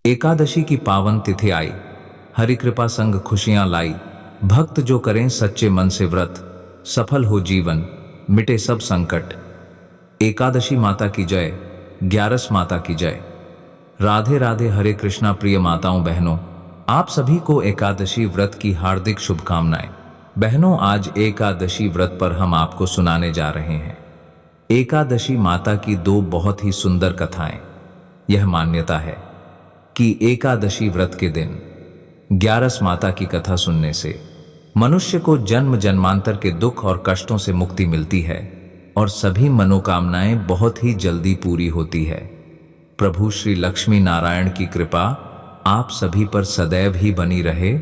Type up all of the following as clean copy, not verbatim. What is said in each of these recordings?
एकादशी की पावन तिथि आई, हरि कृपा संग खुशियां लाई। भक्त जो करें सच्चे मन से व्रत, सफल हो जीवन, मिटे सब संकट। एकादशी माता की जय, ग्यारस माता की जय। राधे राधे, हरे कृष्णा। प्रिय माताओं बहनों, आप सभी को एकादशी व्रत की हार्दिक शुभकामनाएं। बहनों, आज एकादशी व्रत पर हम आपको सुनाने जा रहे हैं एकादशी माता की दो बहुत ही सुंदर कथाएं। यह मान्यता है कि एकादशी व्रत के दिन ग्यारस माता की कथा सुनने से मनुष्य को जन्म जन्मांतर के दुख और कष्टों से मुक्ति मिलती है और सभी मनोकामनाएं बहुत ही जल्दी पूरी होती है। प्रभु श्री लक्ष्मी नारायण की कृपा आप सभी पर सदैव ही बनी रहे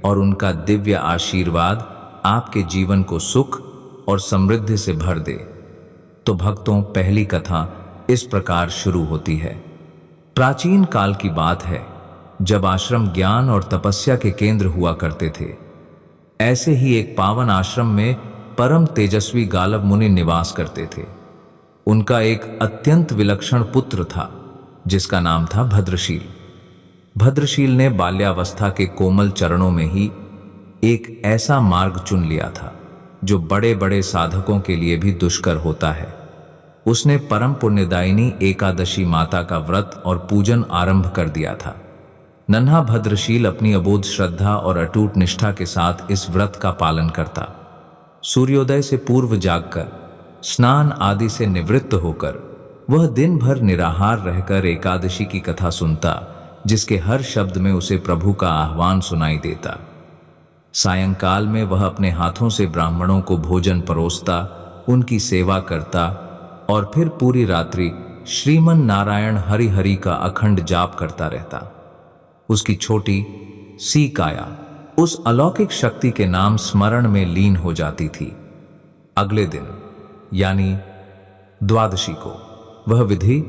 और उनका दिव्य आशीर्वाद आपके जीवन को सुख और समृद्धि से भर दे। तो भक्तों, पहली कथा इस प्रकार शुरू होती है। प्राचीन काल की बात है, जब आश्रम ज्ञान और तपस्या के केंद्र हुआ करते थे। ऐसे ही एक पावन आश्रम में परम तेजस्वी गालव मुनि निवास करते थे। उनका एक अत्यंत विलक्षण पुत्र था जिसका नाम था भद्रशील। भद्रशील ने बाल्यावस्था के कोमल चरणों में ही एक ऐसा मार्ग चुन लिया था जो बड़े बड़े साधकों के लिए भी दुष्कर होता है। उसने परम पुण्यदायिनी एकादशी माता का व्रत और पूजन आरंभ कर दिया था। नन्हा भद्रशील अपनी अबोध श्रद्धा और अटूट निष्ठा के साथ इस व्रत का पालन करता। सूर्योदय से पूर्व जागकर, स्नान आदि से निवृत्त होकर वह दिन भर निराहार रहकर एकादशी की कथा सुनता, जिसके हर शब्द में उसे प्रभु का आह्वान सुनाई देता। सायंकाल में वह अपने हाथों से ब्राह्मणों को भोजन परोसता, उनकी सेवा करता और फिर पूरी रात्रि श्रीमन नारायण हरि हरि का अखंड जाप करता रहता। उसकी छोटी सी काया उस अलौकिक शक्ति के नाम स्मरण में लीन हो जाती थी। अगले दिन यानी द्वादशी को वह विधि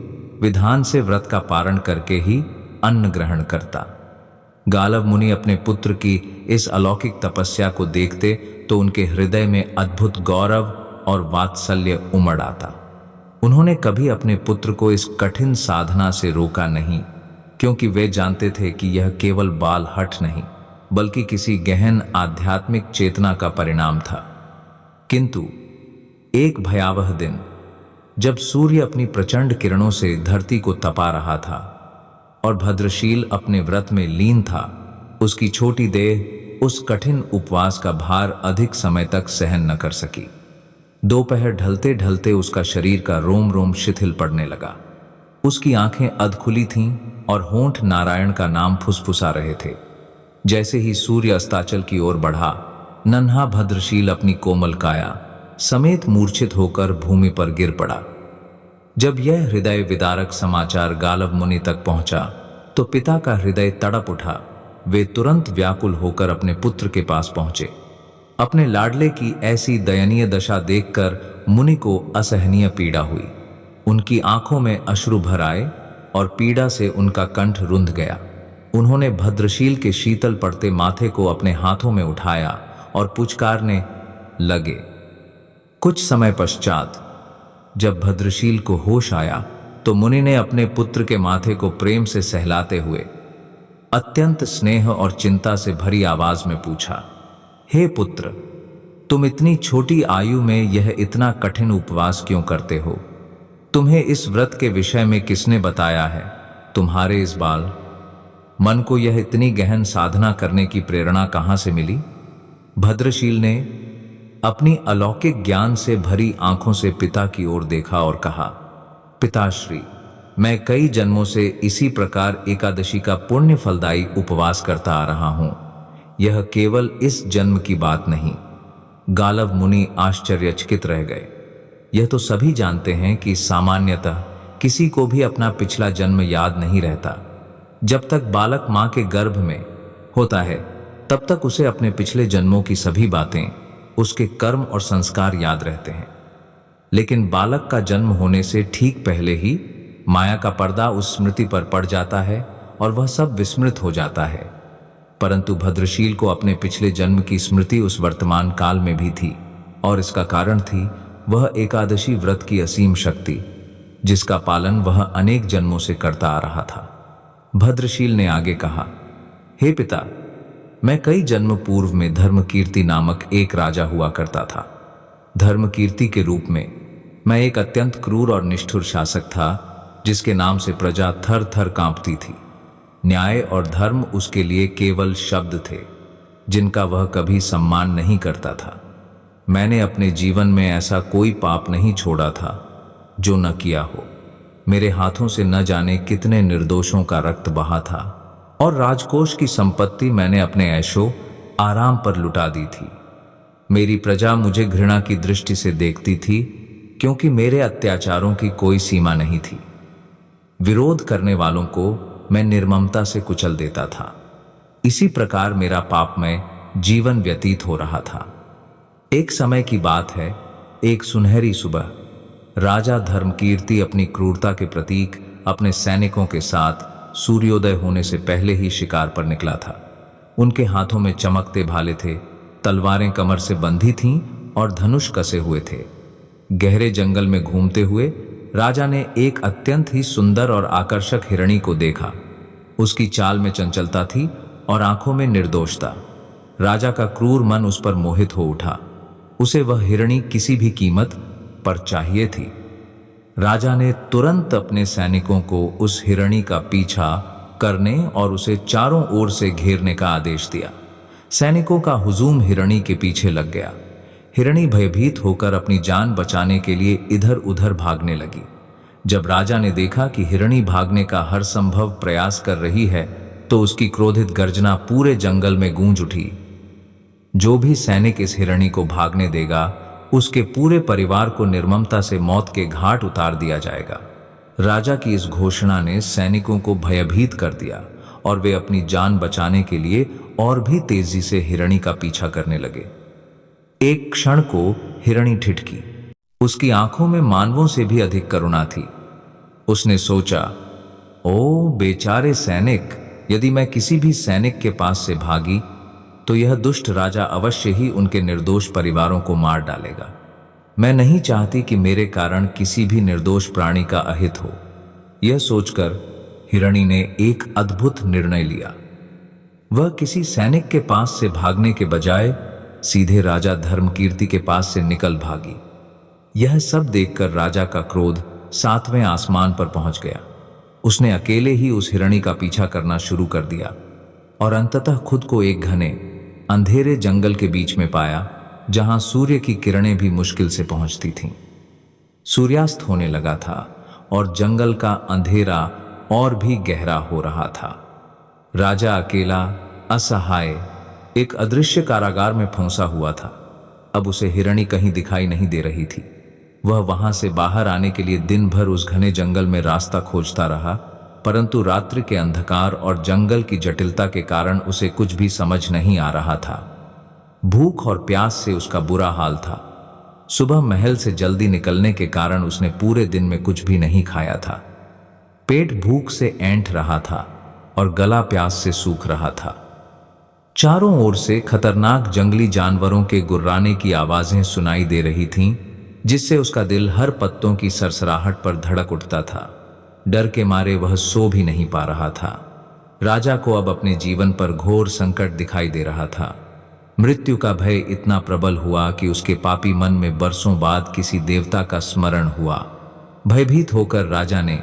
विधान से व्रत का पारण करके ही अन्न ग्रहण करता। गालव मुनि अपने पुत्र की इस अलौकिक तपस्या को देखते तो उनके हृदय में अद्भुत गौरव और वात्सल्य उमड़ आता। उन्होंने कभी अपने पुत्र को इस कठिन साधना से रोका नहीं, क्योंकि वे जानते थे कि यह केवल बाल हठ नहीं बल्कि किसी गहन आध्यात्मिक चेतना का परिणाम था। किंतु एक भयावह दिन, जब सूर्य अपनी प्रचंड किरणों से धरती को तपा रहा था और भद्रशील अपने व्रत में लीन था, उसकी छोटी देह उस कठिन उपवास का भार अधिक समय तक सहन न कर सकी। दोपहर ढलते ढलते उसका शरीर का रोम रोम शिथिल पड़ने लगा। उसकी आंखें अधखुली थीं और होंठ नारायण का नाम फुसफुसा रहे थे। जैसे ही सूर्य अस्ताचल की ओर बढ़ा, नन्हा भद्रशील अपनी कोमल काया समेत मूर्छित होकर भूमि पर गिर पड़ा। जब यह हृदय विदारक समाचार गालव मुनि तक पहुंचा तो पिता का हृदय तड़प उठा। वे तुरंत व्याकुल होकर अपने पुत्र के पास पहुंचे। अपने लाडले की ऐसी दयनीय दशा देखकर मुनि को असहनीय पीड़ा हुई। उनकी आंखों में अश्रु भर आए और पीड़ा से उनका कंठ रुंध गया। उन्होंने भद्रशील के शीतल पड़ते माथे को अपने हाथों में उठाया और पुचकारने लगे। कुछ समय पश्चात जब भद्रशील को होश आया तो मुनि ने अपने पुत्र के माथे को प्रेम से सहलाते हुए अत्यंत स्नेह और चिंता से भरी आवाज में पूछा, हे पुत्र, तुम इतनी छोटी आयु में यह इतना कठिन उपवास क्यों करते हो? तुम्हें इस व्रत के विषय में किसने बताया है? तुम्हारे इस बाल मन को यह इतनी गहन साधना करने की प्रेरणा कहां से मिली? भद्रशील ने अपनी अलौकिक ज्ञान से भरी आंखों से पिता की ओर देखा और कहा, पिताश्री, मैं कई जन्मों से इसी प्रकार एकादशी का पुण्य फलदायी उपवास करता आ रहा हूं। यह केवल इस जन्म की बात नहीं। गालव मुनि आश्चर्यचकित रह गए। यह तो सभी जानते हैं कि सामान्यतः किसी को भी अपना पिछला जन्म याद नहीं रहता। जब तक बालक मां के गर्भ में होता है तब तक उसे अपने पिछले जन्मों की सभी बातें, उसके कर्म और संस्कार याद रहते हैं। लेकिन बालक का जन्म होने से ठीक पहले ही माया का पर्दा उस स्मृति पर पड़ जाता है और वह सब विस्मृत हो जाता है। परंतु भद्रशील को अपने पिछले जन्म की स्मृति उस वर्तमान काल में भी थी और इसका कारण थी वह एकादशी व्रत की असीम शक्ति, जिसका पालन वह अनेक जन्मों से करता आ रहा था। भद्रशील ने आगे कहा, हे पिता, मैं कई जन्म पूर्व में धर्मकीर्ति नामक एक राजा हुआ करता था। धर्मकीर्ति के रूप में मैं एक अत्यंत क्रूर और निष्ठुर शासक था, जिसके नाम से प्रजा थर थर कांपती थी। न्याय और धर्म उसके लिए केवल शब्द थे, जिनका वह कभी सम्मान नहीं करता था। मैंने अपने जीवन में ऐसा कोई पाप नहीं छोड़ा था जो न किया हो। मेरे हाथों से न जाने कितने निर्दोषों का रक्त बहा था और राजकोष की संपत्ति मैंने अपने ऐशो आराम पर लुटा दी थी। मेरी प्रजा मुझे घृणा की दृष्टि से देखती थी, क्योंकि मेरे अत्याचारों की कोई सीमा नहीं थी। विरोध करने वालों को मैं निर्ममता से कुचल देता था। इसी प्रकार मेरा पापमय जीवन व्यतीत हो रहा था। एक समय की बात है, एक सुनहरी सुबह राजा धर्मकीर्ति अपनी क्रूरता के प्रतीक अपने सैनिकों के साथ सूर्योदय होने से पहले ही शिकार पर निकला था। उनके हाथों में चमकते भाले थे, तलवारें कमर से बंधी थीं और धनुष कसे हुए थे। गहरे जंगल में घूमते हुए राजा ने एक अत्यंत ही सुंदर और आकर्षक हिरणी को देखा। उसकी चाल में चंचलता थी और आंखों में निर्दोषता। राजा का क्रूर मन उस पर मोहित हो उठा। उसे वह हिरणी किसी भी कीमत पर चाहिए थी। राजा ने तुरंत अपने सैनिकों को उस हिरणी का पीछा करने और उसे चारों ओर से घेरने का आदेश दिया। सैनिकों का हुजूम हिरणी के पीछे लग गया। हिरणी भयभीत होकर अपनी जान बचाने के लिए इधर उधर भागने लगी। जब राजा ने देखा कि हिरणी भागने का हर संभव प्रयास कर रही है, तो उसकी क्रोधित गर्जना पूरे जंगल में गूंज उठी। जो भी सैनिक इस हिरणी को भागने देगा, उसके पूरे परिवार को निर्ममता से मौत के घाट उतार दिया जाएगा। राजा की इस घोषणा ने सैनिकों को भयभीत कर दिया और वे अपनी जान बचाने के लिए और भी तेजी से हिरणी का पीछा करने लगे। एक क्षण को हिरणी ठिठकी। उसकी आंखों में मानवों से भी अधिक करुणा थी। उसने सोचा, ओ बेचारे सैनिक, यदि मैं किसी भी सैनिक के पास से भागी तो यह दुष्ट राजा अवश्य ही उनके निर्दोष परिवारों को मार डालेगा। मैं नहीं चाहती कि मेरे कारण किसी भी निर्दोष प्राणी का अहित हो। यह सोचकर हिरणी ने एक अद्भुत निर्णय लिया। वह किसी सैनिक के पास से भागने के बजाय सीधे राजा धर्मकीर्ति के पास से निकल भागी। यह सब देखकर राजा का क्रोध 7वें आसमान पर पहुंच गया। उसने अकेले ही उस हिरणी का पीछा करना शुरू कर दिया और अंततः खुद को एक घने अंधेरे जंगल के बीच में पाया, जहां सूर्य की किरणें भी मुश्किल से पहुंचती थीं। सूर्यास्त होने लगा था और जंगल का अंधेरा और भी गहरा हो रहा था। राजा अकेला, असहाय, एक अदृश्य कारागार में फंसा हुआ था। अब उसे हिरणी कहीं दिखाई नहीं दे रही थी। वह वहां से बाहर आने के लिए दिन भर उस घने जंगल में रास्ता खोजता रहा, परंतु रात्रि के अंधकार और जंगल की जटिलता के कारण उसे कुछ भी समझ नहीं आ रहा था। भूख और प्यास से उसका बुरा हाल था। सुबह महल से जल्दी निकलने के कारण उसने पूरे दिन में कुछ भी नहीं खाया था। पेट भूख से ऐंठ रहा था और गला प्यास से सूख रहा था। चारों ओर से खतरनाक जंगली जानवरों के गुर्राने की आवाजें सुनाई दे रही थीं, जिससे उसका दिल हर पत्तों की सरसराहट पर धड़क उठता था। डर के मारे वह सो भी नहीं पा रहा था। राजा को अब अपने जीवन पर घोर संकट दिखाई दे रहा था। मृत्यु का भय इतना प्रबल हुआ कि उसके पापी मन में बरसों बाद किसी देवता का स्मरण हुआ। भयभीत होकर राजा ने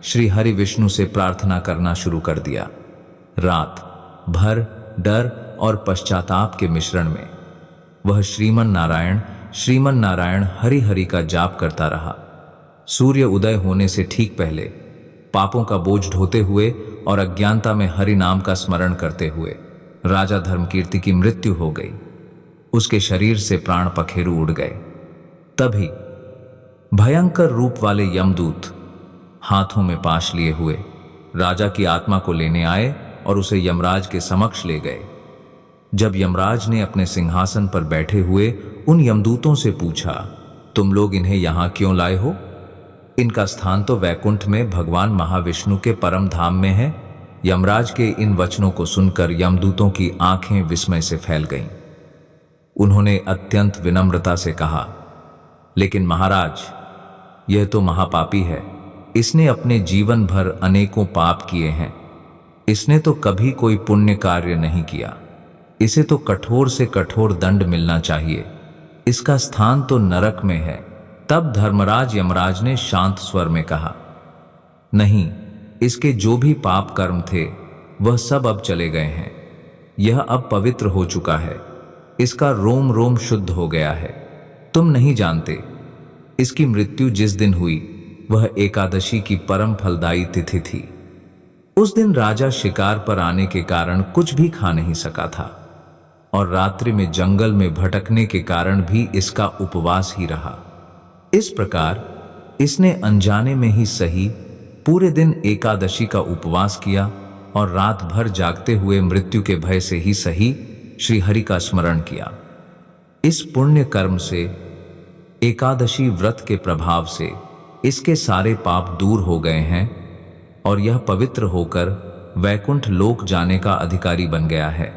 श्री हरि विष्णु से प्रार्थना करना शुरू कर दिया। रात भर डर और पश्चाताप के मिश्रण में वह श्रीमन नारायण हरि हरि का जाप करता रहा। सूर्य उदय होने से ठीक पहले पापों का बोझ ढोते हुए और अज्ञानता में हरि नाम का स्मरण करते हुए राजा धर्मकीर्ति की मृत्यु हो गई। उसके शरीर से प्राण पखेरु उड़ गए। तभी भयंकर रूप वाले यमदूत हाथों में पाश लिए हुए राजा की आत्मा को लेने आए और उसे यमराज के समक्ष ले गए। जब यमराज ने अपने सिंहासन पर बैठे हुए उन यमदूतों से पूछा, तुम लोग इन्हें यहां क्यों लाए हो? इनका स्थान तो वैकुंठ में भगवान महाविष्णु के परम धाम में है। यमराज के इन वचनों को सुनकर यमदूतों की आंखें विस्मय से फैल गईं। उन्होंने अत्यंत विनम्रता से कहा, लेकिन महाराज, यह तो महापापी है। इसने अपने जीवन भर अनेकों पाप किए हैं। इसने तो कभी कोई पुण्य कार्य नहीं किया, इसे तो कठोर से कठोर दंड मिलना चाहिए, इसका स्थान तो नरक में है। तब धर्मराज यमराज ने शांत स्वर में कहा, नहीं, इसके जो भी पाप कर्म थे वह सब अब चले गए हैं। यह अब पवित्र हो चुका है, इसका रोम रोम शुद्ध हो गया है। तुम नहीं जानते, इसकी मृत्यु जिस दिन हुई वह एकादशी की परम फलदायी तिथि थी। उस दिन राजा शिकार पर आने के कारण कुछ भी खा नहीं सका था और रात्रि में जंगल में भटकने के कारण भी इसका उपवास ही रहा। इस प्रकार इसने अनजाने में ही सही पूरे दिन एकादशी का उपवास किया और रात भर जागते हुए मृत्यु के भय से ही सही श्री हरि का स्मरण किया। इस पुण्य कर्म से, एकादशी व्रत के प्रभाव से इसके सारे पाप दूर हो गए हैं और यह पवित्र होकर वैकुंठ लोक जाने का अधिकारी बन गया है।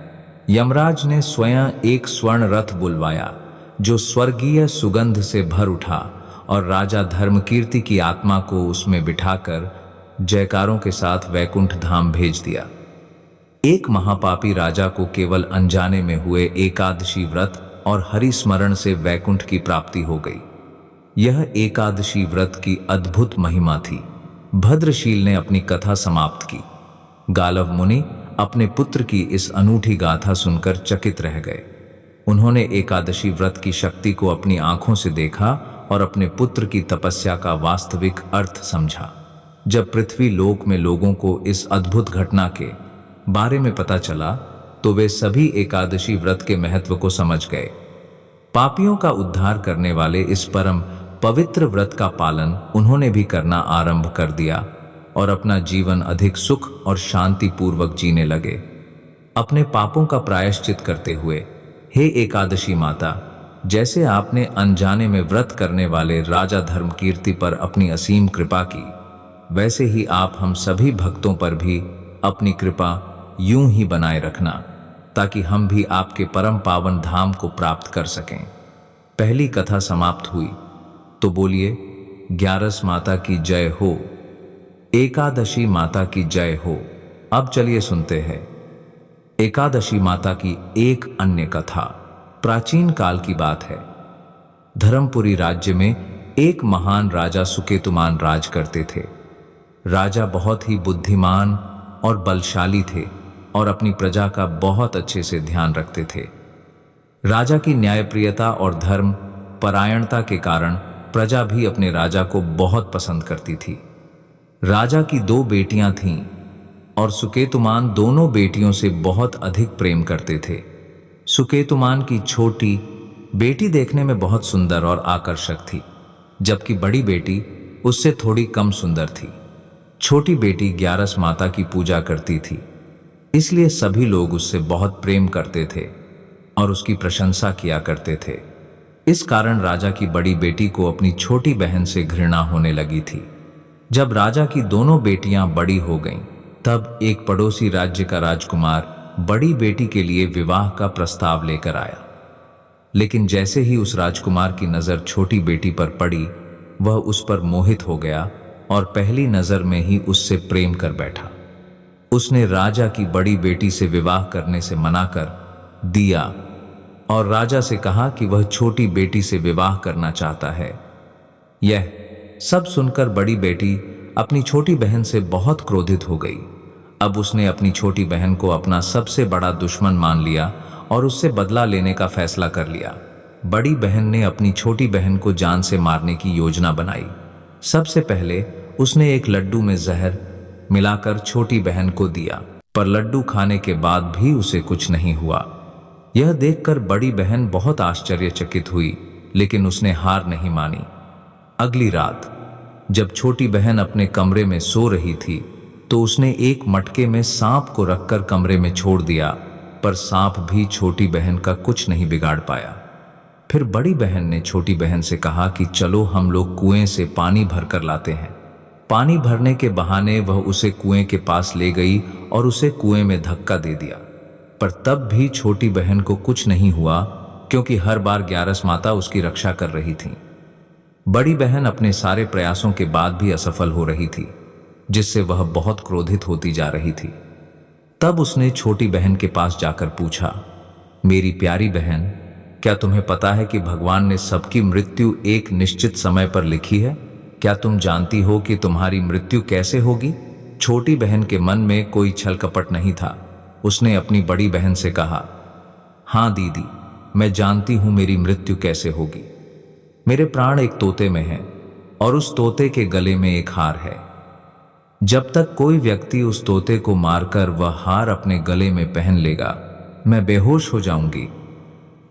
यमराज ने स्वयं एक स्वर्ण रथ बुलवाया जो स्वर्गीय सुगंध से भर उठा और राजा धर्मकीर्ति की आत्मा को उसमें बिठाकर जयकारों के साथ वैकुंठ धाम भेज दिया। एक महापापी राजा को केवल अनजाने में हुए एकादशी व्रत और हरि स्मरण से वैकुंठ की प्राप्ति हो गई। यह एकादशी व्रत की अद्भुत महिमा थी। भद्रशील ने अपनी कथा समाप्त की। गालव मुनि अपने पुत्र की इस अनूठी गाथा सुनकर चकित रह गए। उन्होंने एकादशी व्रत की शक्ति को अपनी आंखों से देखा और अपने पुत्र की तपस्या का वास्तविक अर्थ समझा। जब पृथ्वी लोक में लोगों को इस अद्भुत घटना के बारे में पता चला तो वे सभी एकादशी व्रत के महत्व को समझ गए। पापियों का उद्धार करने वाले इस परम पवित्र व्रत का पालन उन्होंने भी करना आरंभ कर दिया और अपना जीवन अधिक सुख और शांति पूर्वक जीने लगे। अपने पापों का प्रायश्चित करते हुए, हे एकादशी माता, जैसे आपने अनजाने में व्रत करने वाले राजा धर्मकीर्ति पर अपनी असीम कृपा की, वैसे ही आप हम सभी भक्तों पर भी अपनी कृपा यूं ही बनाए रखना ताकि हम भी आपके परम पावन धाम को प्राप्त कर सकें। पहली कथा समाप्त हुई तो बोलिए, ग्यारस माता की जय हो, एकादशी माता की जय हो। अब चलिए सुनते हैं एकादशी माता की एक अन्य कथा। प्राचीन काल की बात है। धर्मपुरी राज्य में एक महान राजा सुकेतुमान राज करते थे। राजा बहुत ही बुद्धिमान और बलशाली थे और अपनी प्रजा का बहुत अच्छे से ध्यान रखते थे। राजा की न्यायप्रियता और धर्म परायणता के कारण प्रजा भी अपने राजा को बहुत पसंद करती थी। राजा की 2 बेटियां थीं और सुकेतुमान दोनों बेटियों से बहुत अधिक प्रेम करते थे। सुकेतुमान की छोटी बेटी देखने में बहुत सुंदर और आकर्षक थी, जबकि बड़ी बेटी उससे थोड़ी कम सुंदर थी। छोटी बेटी ग्यारस माता की पूजा करती थी, इसलिए सभी लोग उससे बहुत प्रेम करते थे और उसकी प्रशंसा किया करते थे। इस कारण राजा की बड़ी बेटी को अपनी छोटी बहन से घृणा होने लगी थी। जब राजा की दोनों बेटियां बड़ी हो गईं, तब एक पड़ोसी राज्य का राजकुमार बड़ी बेटी के लिए विवाह का प्रस्ताव लेकर आया। लेकिन जैसे ही उस राजकुमार की नजर छोटी बेटी पर पड़ी, वह उस पर मोहित हो गया और पहली नजर में ही उससे प्रेम कर बैठा। उसने राजा की बड़ी बेटी से विवाह करने से मना कर दिया और राजा से कहा कि वह छोटी बेटी से विवाह करना चाहता है। यह सब सुनकर बड़ी बेटी अपनी छोटी बहन से बहुत क्रोधित हो गई। अब उसने अपनी छोटी बहन को अपना सबसे बड़ा दुश्मन मान लिया और उससे बदला लेने का फैसला कर लिया। बड़ी बहन ने अपनी छोटी बहन को जान से मारने की योजना बनाई। सबसे पहले उसने एक लड्डू में जहर मिलाकर छोटी बहन को दिया, पर लड्डू खाने के बाद भी उसे कुछ नहीं हुआ। यह देखकर बड़ी बहन बहुत आश्चर्यचकित हुई, लेकिन उसने हार नहीं मानी। अगली रात जब छोटी बहन अपने कमरे में सो रही थी, तो उसने एक मटके में सांप को रखकर कमरे में छोड़ दिया, पर सांप भी छोटी बहन का कुछ नहीं बिगाड़ पाया। फिर बड़ी बहन ने छोटी बहन से कहा कि चलो हम लोग कुएं से पानी भरकर लाते हैं। पानी भरने के बहाने वह उसे कुएं के पास ले गई और उसे कुएं में धक्का दे दिया, पर तब भी छोटी बहन को कुछ नहीं हुआ, क्योंकि हर बार ग्यारस माता उसकी रक्षा कर रही थी। बड़ी बहन अपने सारे प्रयासों के बाद भी असफल हो रही थी, जिससे वह बहुत क्रोधित होती जा रही थी। तब उसने छोटी बहन के पास जाकर पूछा, मेरी प्यारी बहन, क्या तुम्हें पता है कि भगवान ने सबकी मृत्यु एक निश्चित समय पर लिखी है? क्या तुम जानती हो कि तुम्हारी मृत्यु कैसे होगी? छोटी बहन के मन में कोई छल कपट नहीं था। उसने अपनी बड़ी बहन से कहा, हाँ दीदी, मैं जानती हूं मेरी मृत्यु कैसे होगी। मेरे प्राण एक तोते में हैं और उस तोते के गले में एक हार है। जब तक कोई व्यक्ति उस तोते को मारकर वह हार अपने गले में पहन लेगा, मैं बेहोश हो जाऊंगी,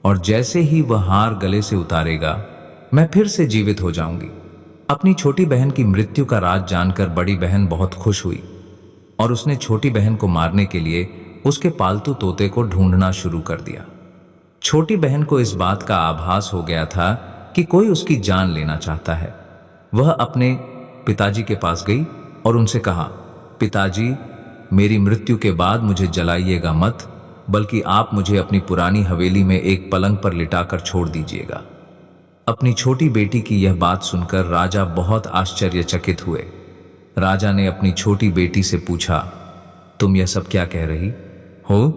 और जैसे ही वह हार गले से उतारेगा, मैं फिर से जीवित हो जाऊंगी। अपनी छोटी बहन की मृत्यु का राज जानकर बड़ी बहन बहुत खुश हुई और उसने छोटी बहन को मारने के लिए उसके पालतू तोते को ढूंढना शुरू कर दिया। छोटी बहन को इस बात का आभास हो गया था कि कोई उसकी जान लेना चाहता है। वह अपने पिताजी के पास गई और उनसे कहा, पिताजी, मेरी मृत्यु के बाद मुझे जलाइएगा मत, बल्कि आप मुझे अपनी पुरानी हवेली में एक पलंग पर लिटाकर छोड़ दीजिएगा। अपनी छोटी बेटी की यह बात सुनकर राजा बहुत आश्चर्यचकित हुए। राजा ने अपनी छोटी बेटी से पूछा, तुम यह सब क्या कह रही हो?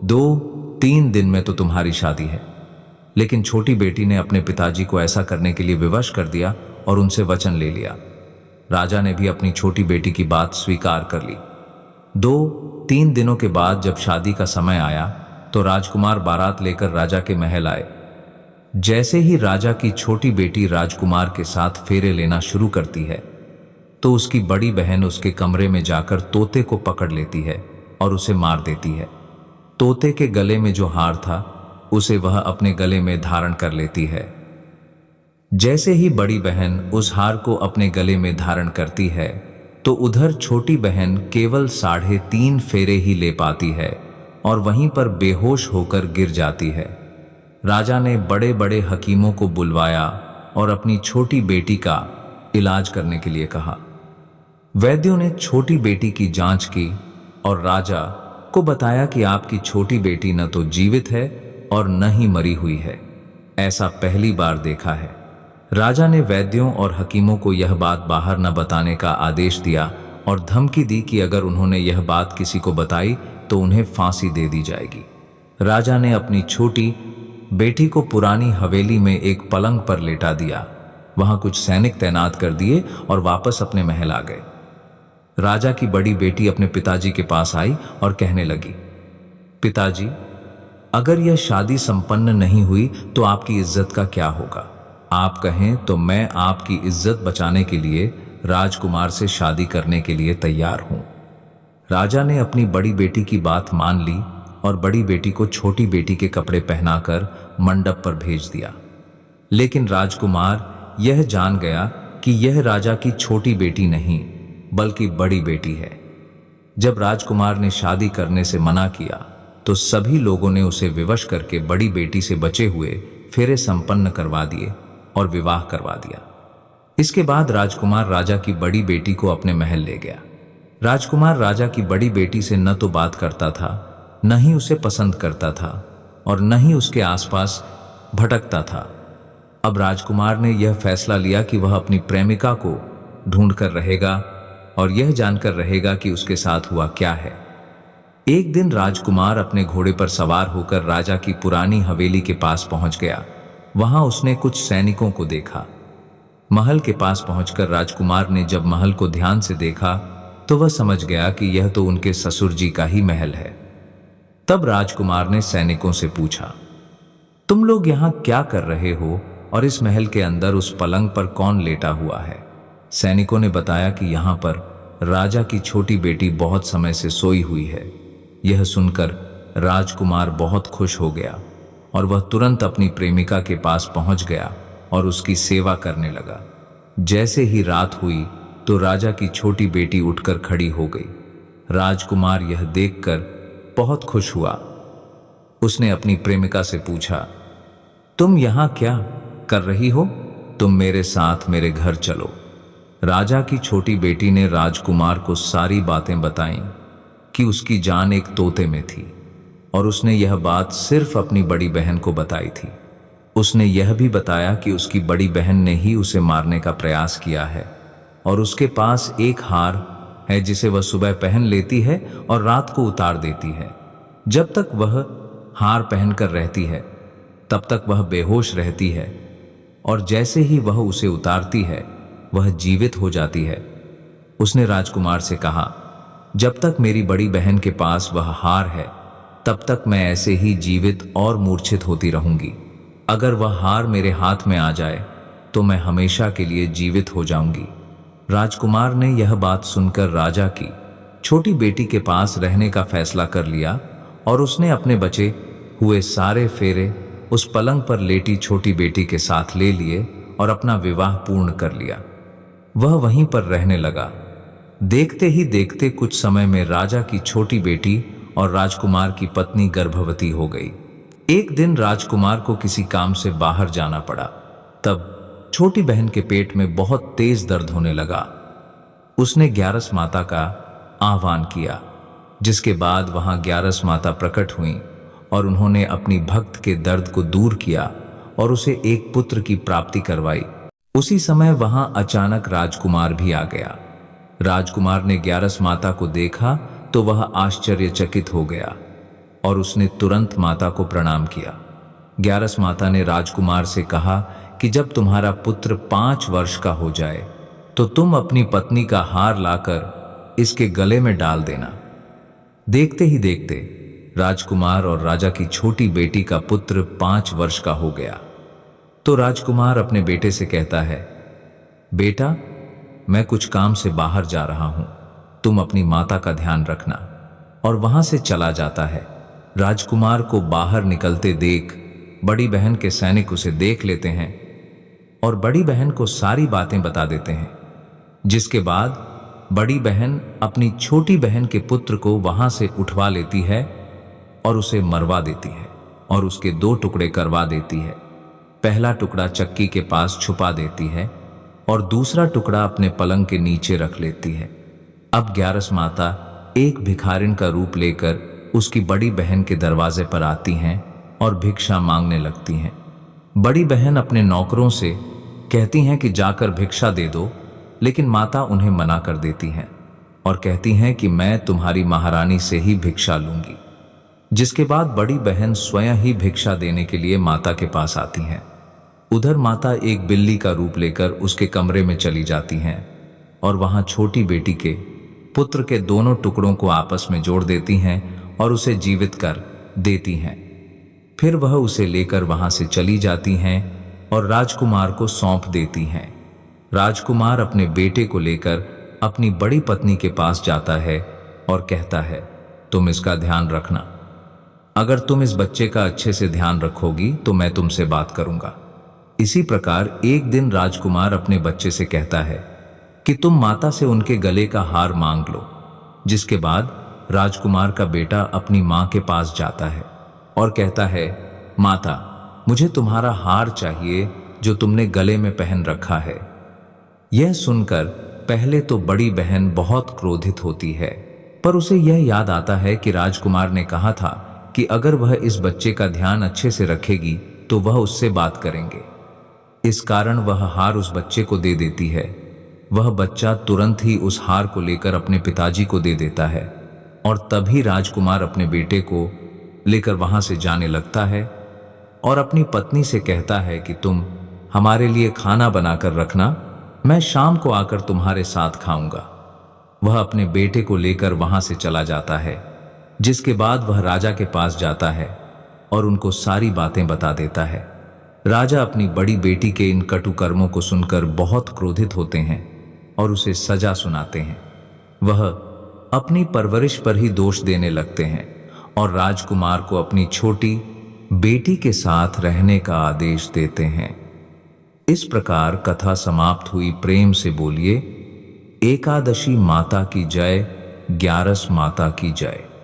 2-3 दिन में तो तुम्हारी शादी है। लेकिन छोटी बेटी ने अपने पिताजी को ऐसा करने के लिए विवश कर दिया और उनसे वचन ले लिया। राजा ने भी अपनी छोटी बेटी की बात स्वीकार कर ली। 2-3 दिनों के बाद जब शादी का समय आया तो राजकुमार बारात लेकर राजा के महल आए। जैसे ही राजा की छोटी बेटी राजकुमार के साथ फेरे लेना शुरू करती है तो उसकी बड़ी बहन उसके कमरे में जाकर तोते को पकड़ लेती है और उसे मार देती है। तोते के गले में जो हार था उसे वह अपने गले में धारण कर लेती है। जैसे ही बड़ी बहन उस हार को अपने गले में धारण करती है तो उधर छोटी बहन केवल 3.5 फेरे ही ले पाती है और वहीं पर बेहोश होकर गिर जाती है। राजा ने बड़े बड़े हकीमों को बुलवाया और अपनी छोटी बेटी का इलाज करने के लिए कहा। वैद्यों ने छोटी बेटी की जांच की और राजा को बताया कि आपकी छोटी बेटी न तो जीवित है और न ही मरी हुई है। ऐसा पहली बार देखा है। राजा ने वैद्यों और हकीमों को यह बात बाहर न बताने का आदेश दिया और धमकी दी कि अगर उन्होंने यह बात किसी को बताई तो उन्हें फांसी दे दी जाएगी। राजा ने अपनी छोटी बेटी को पुरानी हवेली में एक पलंग पर लेटा दिया। वहां कुछ सैनिक तैनात कर दिए और वापस अपने महल आ गए। राजा की बड़ी बेटी अपने पिताजी के पास आई और कहने लगी, पिताजी, अगर यह शादी संपन्न नहीं हुई तो आपकी इज्जत का क्या होगा? आप कहें तो मैं आपकी इज्जत बचाने के लिए राजकुमार से शादी करने के लिए तैयार हूं। राजा ने अपनी बड़ी बेटी की बात मान ली और बड़ी बेटी को छोटी बेटी के कपड़े पहनाकर मंडप पर भेज दिया। लेकिन राजकुमार यह जान गया कि यह राजा की छोटी बेटी नहीं बल्कि बड़ी बेटी है। जब राजकुमार ने शादी करने से मना किया तो सभी लोगों ने उसे विवश करके बड़ी बेटी से बचे हुए फेरे संपन्न करवा दिए और विवाह करवा दिया। इसके बाद राजकुमार राजा की बड़ी बेटी को अपने महल ले गया। राजकुमार राजा की बड़ी बेटी से न तो बात करता था, न ही उसे पसंद करता था और न ही उसके आसपास भटकता था। अब राजकुमार ने यह फैसला लिया कि वह अपनी प्रेमिका को ढूंढकर रहेगा और यह जानकर रहेगा कि उसके साथ हुआ क्या है। एक दिन राजकुमार अपने घोड़े पर सवार होकर राजा की पुरानी हवेली के पास पहुंच गया। वहां उसने कुछ सैनिकों को देखा। महल के पास पहुंचकर राजकुमार ने जब महल को ध्यान से देखा तो वह समझ गया कि यह तो उनके ससुर जी का ही महल है। तब राजकुमार ने सैनिकों से पूछा, तुम लोग यहाँ क्या कर रहे हो और इस महल के अंदर उस पलंग पर कौन लेटा हुआ है? सैनिकों ने बताया कि यहाँ पर राजा की छोटी बेटी बहुत समय से सोई हुई है। यह सुनकर राजकुमार बहुत खुश हो गया और वह तुरंत अपनी प्रेमिका के पास पहुंच गया और उसकी सेवा करने लगा। जैसे ही रात हुई तो राजा की छोटी बेटी उठकर खड़ी हो गई। राजकुमार यह देखकर बहुत खुश हुआ। उसने अपनी प्रेमिका से पूछा, तुम यहाँ क्या कर रही हो? तुम मेरे साथ मेरे घर चलो। राजा की छोटी बेटी ने राजकुमार को सारी बातें बताईं कि उसकी जान एक तोते में थी और उसने यह बात सिर्फ अपनी बड़ी बहन को बताई थी। उसने यह भी बताया कि उसकी बड़ी बहन ने ही उसे मारने का प्रयास किया है और उसके पास एक हार है जिसे वह सुबह पहन लेती है और रात को उतार देती है। जब तक वह हार पहनकर रहती है तब तक वह बेहोश रहती है, और जैसे ही वह उसे उतारती है वह जीवित हो जाती है। उसने राजकुमार से कहा, जब तक मेरी बड़ी बहन के पास वह हार है तब तक मैं ऐसे ही जीवित और मूर्छित होती रहूंगी। अगर वह हार मेरे हाथ में आ जाए तो मैं हमेशा के लिए जीवित हो जाऊंगी। राजकुमार ने यह बात सुनकर राजा की छोटी बेटी के पास रहने का फैसला कर लिया, और उसने अपने बचे हुए सारे फेरे उस पलंग पर लेटी छोटी बेटी के साथ ले लिए और अपना विवाह पूर्ण कर लिया। वह वहीं पर रहने लगा। देखते ही देखते कुछ समय में राजा की छोटी बेटी और राजकुमार की पत्नी गर्भवती हो गई। एक दिन राजकुमार को किसी काम से बाहर जाना पड़ा। तब छोटी बहन के पेट में बहुत तेज दर्द होने लगा। उसने ग्यारस माता का आह्वान किया, जिसके बाद वहां ग्यारस माता प्रकट हुई और उन्होंने अपनी भक्त के दर्द को दूर किया और उसे एक पुत्र की प्राप्ति करवाई। उसी समय वहां अचानक राजकुमार भी आ गया। राजकुमार ने ग्यारस माता को देखा तो वह आश्चर्यचकित हो गया और उसने तुरंत माता को प्रणाम किया। ग्यारस माता ने राजकुमार से कहा कि जब तुम्हारा पुत्र 5 वर्ष का हो जाए तो तुम अपनी पत्नी का हार लाकर इसके गले में डाल देना। देखते ही देखते राजकुमार और राजा की छोटी बेटी का पुत्र 5 वर्ष का हो गया। तो राजकुमार अपने बेटे से कहता है, बेटा, मैं कुछ काम से बाहर जा रहा हूं, तुम अपनी माता का ध्यान रखना। और वहां से चला जाता है। राजकुमार को बाहर निकलते देख बड़ी बहन के सैनिक उसे देख लेते हैं और बड़ी बहन को सारी बातें बता देते हैं, जिसके बाद बड़ी बहन अपनी छोटी बहन के पुत्र को वहां से उठवा लेती है और उसे मरवा देती है और उसके 2 टुकड़े करवा देती है। पहला टुकड़ा चक्की के पास छुपा देती है और दूसरा टुकड़ा अपने पलंग के नीचे रख लेती है। अब ग्यारस माता एक भिखारिन का रूप लेकर उसकी बड़ी बहन के दरवाजे पर आती हैं और भिक्षा मांगने लगती हैं। बड़ी बहन अपने नौकरों से कहती हैं कि जाकर भिक्षा दे दो, लेकिन माता उन्हें मना कर देती हैं और कहती हैं कि मैं तुम्हारी महारानी से ही भिक्षा लूंगी। जिसके बाद बड़ी बहन स्वयं ही भिक्षा देने के लिए माता के पास आती हैं। उधर माता एक बिल्ली का रूप लेकर उसके कमरे में चली जाती हैं और वहां छोटी बेटी के पुत्र के दोनों टुकड़ों को आपस में जोड़ देती हैं और उसे जीवित कर देती हैं। फिर वह उसे लेकर वहां से चली जाती हैं और राजकुमार को सौंप देती हैं। राजकुमार अपने बेटे को लेकर अपनी बड़ी पत्नी के पास जाता है और कहता है, तुम इसका ध्यान रखना। अगर तुम इस बच्चे का अच्छे से ध्यान रखोगी तो मैं तुमसे बात करूंगा। इसी प्रकार एक दिन राजकुमार अपने बच्चे से कहता है कि तुम माता से उनके गले का हार मांग लो। जिसके बाद राजकुमार का बेटा अपनी मां के पास जाता है और कहता है, माता, मुझे तुम्हारा हार चाहिए जो तुमने गले में पहन रखा है। यह सुनकर पहले तो बड़ी बहन बहुत क्रोधित होती है, पर उसे यह याद आता है कि राजकुमार ने कहा था कि अगर वह इस बच्चे का ध्यान अच्छे से रखेगी तो वह उससे बात करेंगे। इस कारण वह हार उस बच्चे को दे देती है। वह बच्चा तुरंत ही उस हार को लेकर अपने पिताजी को दे देता है और तभी राजकुमार अपने बेटे को लेकर वहां से जाने लगता है और अपनी पत्नी से कहता है कि तुम हमारे लिए खाना बनाकर रखना, मैं शाम को आकर तुम्हारे साथ खाऊंगा। वह अपने बेटे को लेकर वहां से चला जाता है। जिसके बाद वह राजा के पास जाता है और उनको सारी बातें बता देता है। राजा अपनी बड़ी बेटी के इन कटु कर्मों को सुनकर बहुत क्रोधित होते हैं और उसे सजा सुनाते हैं। वह अपनी परवरिश पर ही दोष देने लगते हैं और राजकुमार को अपनी छोटी बेटी के साथ रहने का आदेश देते हैं। इस प्रकार कथा समाप्त हुई। प्रेम से बोलिए एकादशी माता की जय, ग्यारस माता की जय।